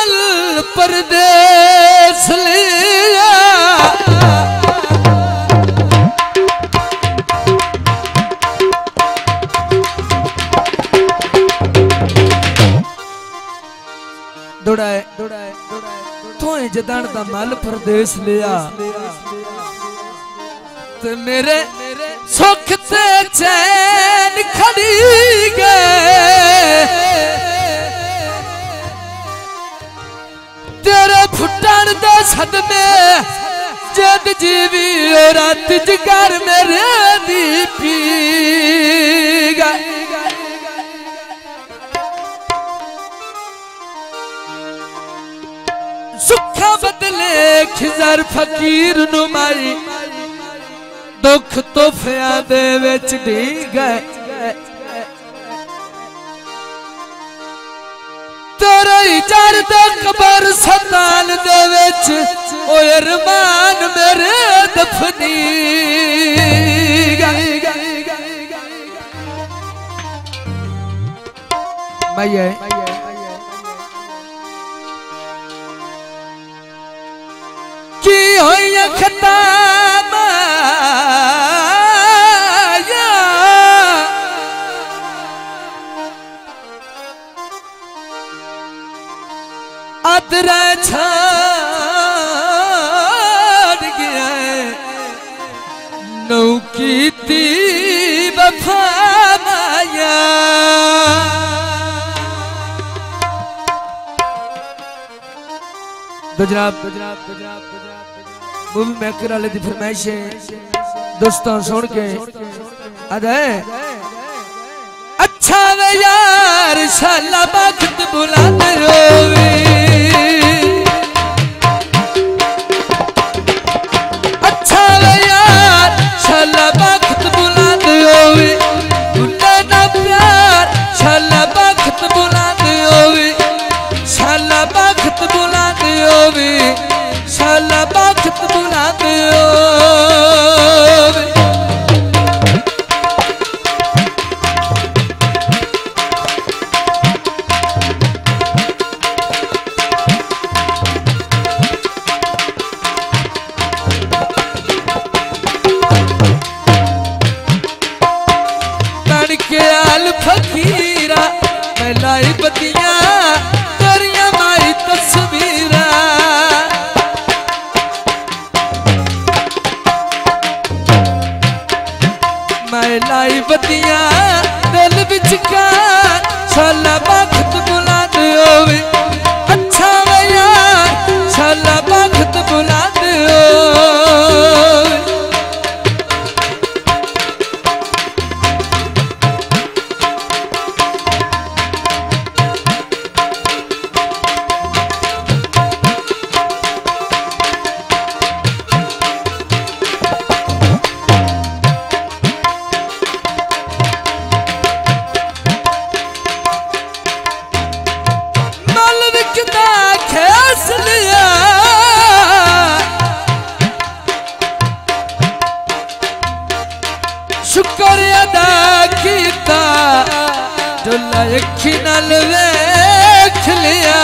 माल परदेस लिया दौड़ाए तो जदन दा माल परदेस लिया ते मेरे सुख ते चैन खड़ी गए तेरे फुटन दे सदमे जद जीवी रात जिगर मेरे दी पी गए सुखा बदले खिजर फकीर नुमाई दुख तोहफिया दे विच डी गए तेरे जर दे कबर सतान दे विच ओ अरमान मेरे दफनी गए मैया की होई खता अदरा छाड़ गया नौ कीती वफा माया गुजरात मूवी मेकर वाले दी फरमाइश है दोस्तों सुन के अदे अच्छा वे यार शाला वक्त बुलाते रोवे अच्छा वे यार शाला वक्त बुलाते रोवे बुला ना प्यार शाला वक्त बुलाते रोवे शाला वक्त बुलाते रोवे शाला वक्त बुलाते रोवे फकीरा मैं लाई बतिया तेरिया माई तस्वीरा मैं लाई बतिया दिल विच का शाला वक्त बुलाते होवे अच्छा वे यार शाला वक्त बुलाते होवे शुक्र अदा किया जो अखी नाल वेख लिया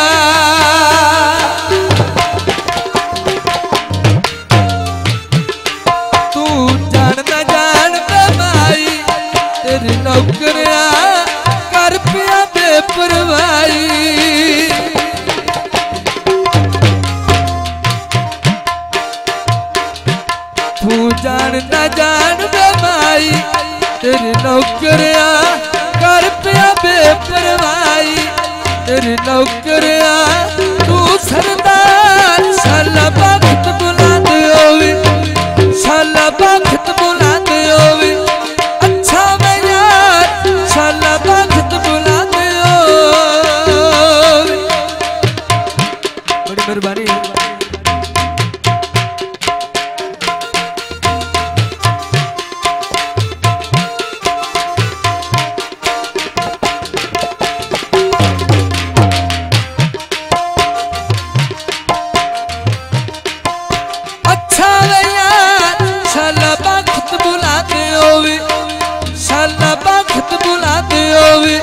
तू जान ना जान माई तेरी नौकरिया कर पिया बेपरवाही तू जान ना जान माई तेरी नौकरिया कर पिया बेपरवाही तेरी नौकरिया तू सरदार शाला वक्त बुलाते होवे शाला वक्त बुलाते होवे अच्छा मैं यार शाला वक्त बुलाते होवे बड़ी मेहरबानी शाला वक्त बुलाते होवे